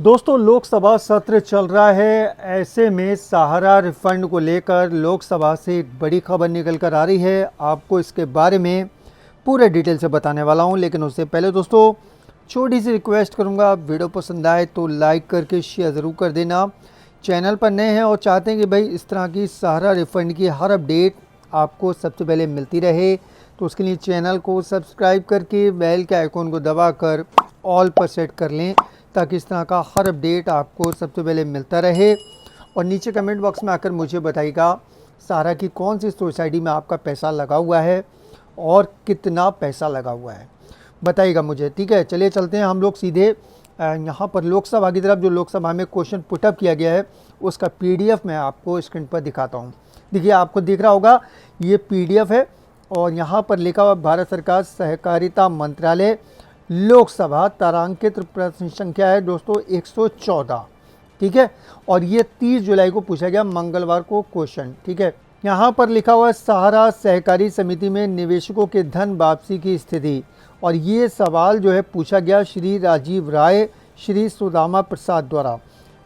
दोस्तों लोकसभा सत्र चल रहा है। ऐसे में सहारा रिफंड को लेकर लोकसभा से एक बड़ी खबर निकल कर आ रही है। आपको इसके बारे में पूरे डिटेल से बताने वाला हूं, लेकिन उससे पहले दोस्तों छोटी सी रिक्वेस्ट करूंगा, वीडियो पसंद आए तो लाइक करके शेयर ज़रूर कर देना। चैनल पर नए हैं और चाहते हैं कि भाई इस तरह की सहारा रिफंड की हर अपडेट आपको सबसे पहले मिलती रहे, तो उसके लिए चैनल को सब्सक्राइब करके बेल के आइकॉन को दबाकर ऑल पर सेट कर लें, ताकि इस तरह का हर अपडेट आपको सबसे पहले मिलता रहे। और नीचे कमेंट बॉक्स में आकर मुझे बताइएगा सहारा की कौन सी सोसाइटी में आपका पैसा लगा हुआ है और कितना पैसा लगा हुआ है, बताइएगा मुझे। ठीक है, चलिए चलते हैं हम लोग सीधे यहाँ पर लोकसभा की तरफ। जो लोकसभा में क्वेश्चन पुटअप किया गया है उसका पीडीएफ मैं आपको स्क्रीन पर दिखाता हूँ। देखिए, आपको दिख रहा होगा ये पीडीएफ है और यहाँ पर लिखा हुआ भारत सरकार सहकारिता मंत्रालय लोकसभा तारांकित प्रश्न संख्या है दोस्तों 114। ठीक है, और ये 30 जुलाई को पूछा गया, मंगलवार को क्वेश्चन। ठीक है, यहाँ पर लिखा हुआ है सहारा सहकारी समिति में निवेशकों के धन वापसी की स्थिति, और ये सवाल जो है पूछा गया श्री राजीव राय, श्री सुदामा प्रसाद द्वारा।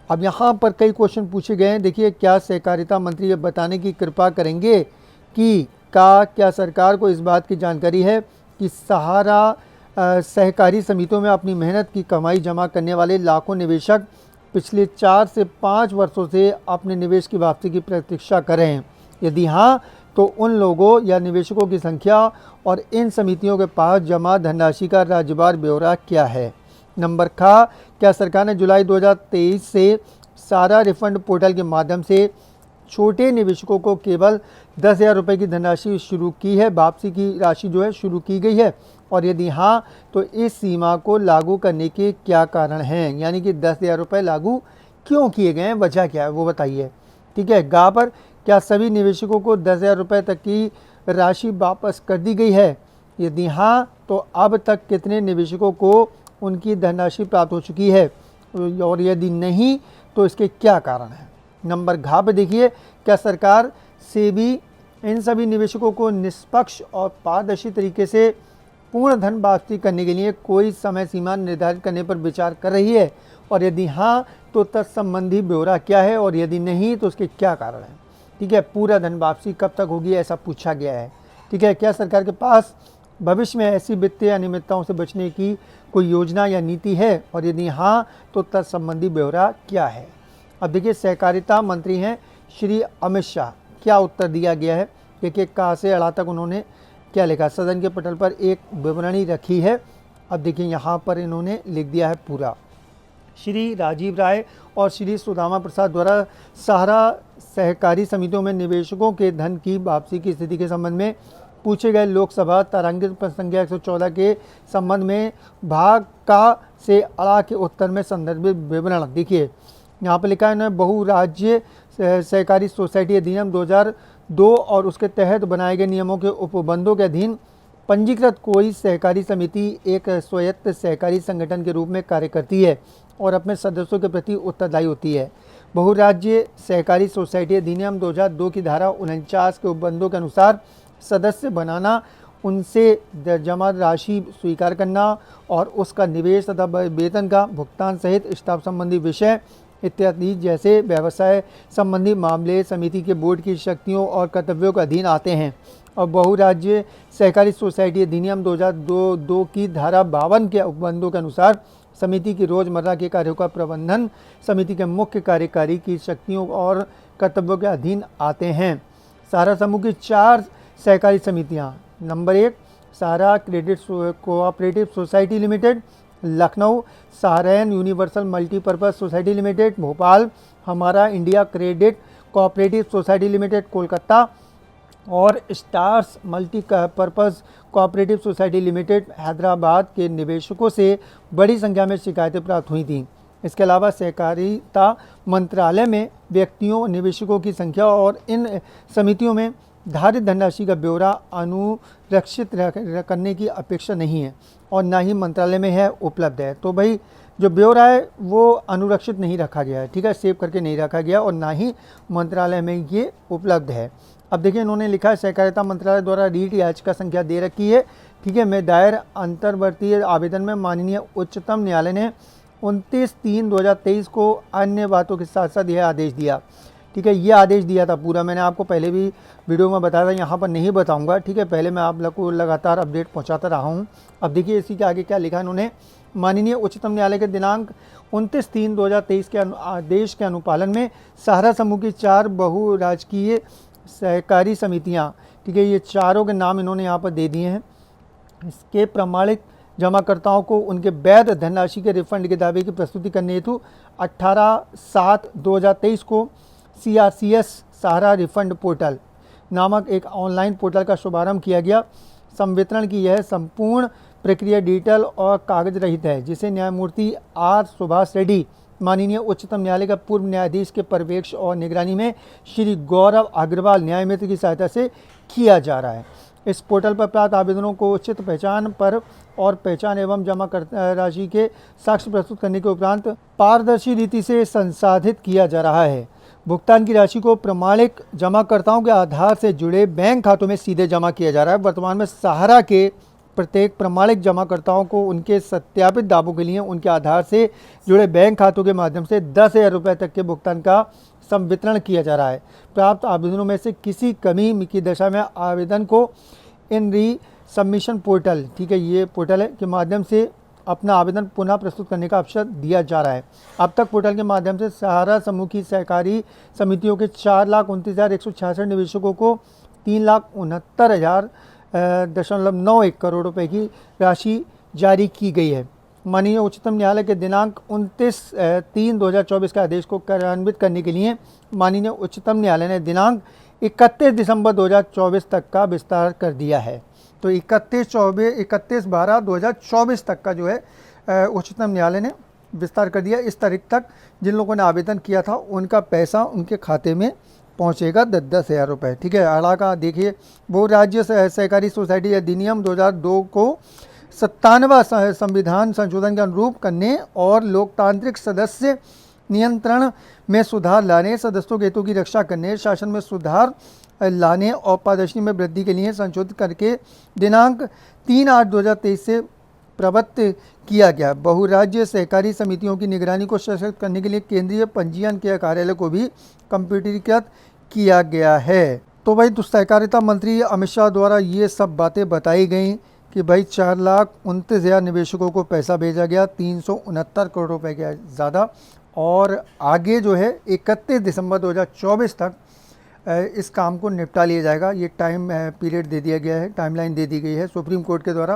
अब यहाँ पर कई क्वेश्चन पूछे गए हैं। देखिए, क्या सहकारिता मंत्री ये बताने की कृपा करेंगे कि क्या सरकार को इस बात की जानकारी है कि सहारा सहकारी समितियों में अपनी मेहनत की कमाई जमा करने वाले लाखों निवेशक पिछले 4 से 5 वर्षों से अपने निवेश की वापसी की प्रतीक्षा कर रहे हैं? यदि हाँ, तो उन लोगों या निवेशकों की संख्या और इन समितियों के पास जमा धनराशि का राज्यवार ब्यौरा क्या है? नंबर खा, क्या सरकार ने जुलाई 2023 से सहारा रिफंड पोर्टल के माध्यम से छोटे निवेशकों को केवल 10,000 रुपये की धनराशि शुरू की है, वापसी की राशि जो है शुरू की गई है? और यदि हाँ, तो इस सीमा को लागू करने के क्या कारण हैं? यानी कि 10,000 रुपये लागू क्यों किए गए हैं, वजह क्या है वो बताइए। ठीक है, गा पर क्या सभी निवेशकों को 10,000 रुपये तक की राशि वापस कर दी गई है? यदि हाँ, तो अब तक कितने निवेशकों को उनकी धनराशि प्राप्त हो चुकी है, और यदि नहीं तो इसके क्या कारण हैं? नंबर घा पे देखिए, क्या सरकार से भी इन सभी निवेशकों को निष्पक्ष और पारदर्शी तरीके से पूर्ण धन वापसी करने के लिए कोई समय सीमा निर्धारित करने पर विचार कर रही है? और यदि हाँ, तो तत्संबंधी ब्यौरा क्या है, और यदि नहीं तो उसके क्या कारण हैं? ठीक है, पूरा धन वापसी कब तक होगी, ऐसा पूछा गया है। ठीक है, क्या सरकार के पास भविष्य में ऐसी वित्तीय अनियमितताओं से बचने की कोई योजना या नीति है, और यदि हाँ, तो तत्संबंधी ब्यौरा क्या है? अब देखिए, सहकारिता मंत्री हैं श्री अमित शाह, क्या उत्तर दिया गया है देखिए, कहाँ से अड़ा तक उन्होंने क्या लिखा। सदन के पटल पर एक विवरणी रखी है। अब देखिए, यहाँ पर इन्होंने लिख दिया है पूरा। श्री राजीव राय और श्री सुदामा प्रसाद द्वारा सहारा सहकारी समितियों में निवेशकों के धन की वापसी की स्थिति के संबंध में पूछे गए लोकसभा तारांकित प्रश्न संख्या 114 के संबंध में भाग का से अड़ा के उत्तर में संदर्भित विवरण देखिए। यहाँ पर लिखा है इन्होंने बहुराज्य सहकारी सोसाइटी अधिनियम 2002 और उसके तहत बनाए गए नियमों के उपबंधों के अधीन पंजीकृत कोई सहकारी समिति एक स्वायत्त सहकारी संगठन के रूप में कार्य करती है और अपने सदस्यों के प्रति उत्तरदायी होती है। बहुराज्य सहकारी सोसाइटी अधिनियम 2002 की धारा 49 के उपबंधों के अनुसार सदस्य बनाना, उनसे जमा राशि स्वीकार करना और उसका निवेश तथा वेतन का भुगतान सहित स्टाफ संबंधी विषय इत्यादि जैसे व्यवसाय संबंधी मामले समिति के बोर्ड की शक्तियों और कर्तव्यों के अधीन आते हैं। और बहुराज्य सहकारी सोसाइटी अधिनियम 2002 की धारा 52 के उपबंधों के अनुसार समिति की रोजमर्रा के कार्यों का प्रबंधन समिति के मुख्य कार्यकारी की शक्तियों और कर्तव्यों के अधीन आते हैं। सहारा समूह की 4 सहकारी समितियाँ। Number 1 Sahara credit cooperative society limited Lucknow, Saharan universal multipurpose society limited Bhopal, Hamara India credit cooperative society limited Kolkata, और stars multipurpose cooperative society limited Hyderabad के निवेशकों से बड़ी संख्या में शिकायतें प्राप्त हुई थीं। इसके अलावा सहकारिता मंत्रालय में व्यक्तियों निवेशकों की संख्या और इन समितियों में धारित धनराशि का ब्यौरा अनुरक्षित करने की अपेक्षा नहीं है और ना ही मंत्रालय में है उपलब्ध है। तो भाई जो ब्यौरा है वो अनुरक्षित नहीं रखा गया है, ठीक है, सेव करके नहीं रखा गया और ना ही मंत्रालय में ये उपलब्ध है। अब देखिए, इन्होंने लिखा है सहकारिता मंत्रालय द्वारा रीट याचिका संख्या दे रखी है। ठीक है, में दायर अंतर्वर्तीय आवेदन में माननीय उच्चतम न्यायालय ने 29/3/2023 को अन्य बातों के साथ साथ यह आदेश दिया। ठीक है, ये आदेश दिया था पूरा, मैंने आपको पहले भी वीडियो में बताया था, यहाँ पर नहीं बताऊंगा। ठीक है, पहले मैं आप लोग को लगातार अपडेट पहुँचाता रहा हूँ। अब देखिए इसी के आगे क्या लिखा इन्होंने। माननीय उच्चतम न्यायालय के दिनांक 29/3/2023 के आदेश के अनुपालन में सहारा समूह की 4 बहुराजकीय सहकारी समितियाँ, ठीक है, ये चारों के नाम इन्होंने यहाँ पर दे दिए हैं। इसके प्रमाणित जमाकर्ताओं को उनके वैध धनराशि के रिफंड के दावे की प्रस्तुति करने हेतु 18/7/2023 को CRCS सहारा रिफंड पोर्टल नामक एक ऑनलाइन पोर्टल का शुभारंभ किया गया। संवितरण की यह संपूर्ण प्रक्रिया डिजिटल और कागज रहित है, जिसे न्यायमूर्ति R सुभाष रेड्डी माननीय उच्चतम न्यायालय का पूर्व न्यायाधीश के पर्यवेक्षण और निगरानी में श्री गौरव अग्रवाल न्यायमित्र की सहायता से किया जा रहा है। इस पोर्टल पर प्राप्त आवेदनों को उचित पहचान पर और पहचान एवं जमा राशि के साक्ष्य प्रस्तुत करने के उपरांत पारदर्शी रीति से संसाधित किया जा रहा है। भुगतान की राशि को प्रमाणिक जमाकर्ताओं के आधार से जुड़े बैंक खातों में सीधे जमा किया जा रहा है। वर्तमान में सहारा के प्रत्येक प्रमाणिक जमाकर्ताओं को उनके सत्यापित दावों के लिए उनके आधार से जुड़े बैंक खातों के माध्यम से 10,000 रुपये तक के भुगतान का संवितरण किया जा रहा है। प्राप्त आवेदनों में से किसी कमी की दशा में आवेदन को इन री सबमिशन पोर्टल, ठीक है, ये पोर्टल है, के माध्यम से अपना आवेदन पुनः प्रस्तुत करने का अवसर दिया जा रहा है। अब तक पोर्टल के माध्यम से सहारा समूह की सहकारी समितियों के 4,29,166 निवेशकों को 3,69,091 करोड़ रुपए की राशि जारी की गई है। माननीय उच्चतम न्यायालय के दिनांक 29/3/2024 के आदेश को कार्यान्वित करने के लिए माननीय उच्चतम न्यायालय ने दिनांक 31 दिसंबर 2024 तक का विस्तार कर दिया है। तो 31/12/2024 तक का जो है उच्चतम न्यायालय ने विस्तार कर दिया। इस तारीख तक जिन लोगों ने आवेदन किया था उनका पैसा उनके खाते में पहुंचेगा 10,000 रुपये। ठीक है, आड़ा का देखिए, बहु राज्य सहकारी सोसाइटी अधिनियम 2002 को 97वां संविधान संशोधन के अनुरूप करने और लोकतांत्रिक सदस्य नियंत्रण में सुधार लाने, सदस्यों के हितों की रक्षा करने, शासन में सुधार लाने और पारदर्शी में वृद्धि के लिए संशोधित करके दिनांक 3/8/2023 से प्रवृत्त किया गया। बहुराज्य सहकारी समितियों की निगरानी को सशक्त करने के लिए केंद्रीय पंजीयन के कार्यालय को भी कंप्यूटरीकृत किया गया है। तो भाई सहकारिता मंत्री अमित शाह द्वारा ये सब बातें बताई गई कि भाई 4,29,000 निवेशकों को पैसा भेजा गया, 369 करोड़ रुपए के ज़्यादा, और आगे जो है 31 दिसंबर 2024 तक इस काम को निपटा लिया जाएगा। ये टाइम पीरियड दे दिया गया है, टाइमलाइन दे दी गई है सुप्रीम कोर्ट के द्वारा।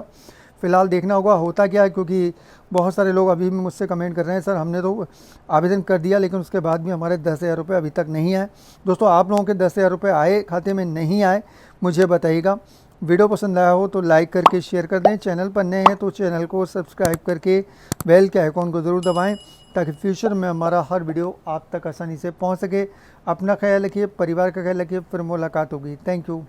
फ़िलहाल देखना होगा होता क्या है, क्योंकि बहुत सारे लोग अभी भी मुझसे कमेंट कर रहे हैं, सर हमने तो आवेदन कर दिया लेकिन उसके बाद भी हमारे 10,000 रुपये अभी तक नहीं आए। दोस्तों, आप लोगों के 10,000 रुपये आए खाते में नहीं आए, मुझे बताइएगा। वीडियो पसंद आया हो तो लाइक करके शेयर कर दें। चैनल पर नए हैं तो चैनल को सब्सक्राइब करके बेल के आइकॉन को ज़रूर दबाएं, ताकि फ्यूचर में हमारा हर वीडियो आप तक आसानी से पहुंच सके। अपना ख्याल रखिए, परिवार का ख्याल रखिए, फिर मुलाकात होगी। Thank you.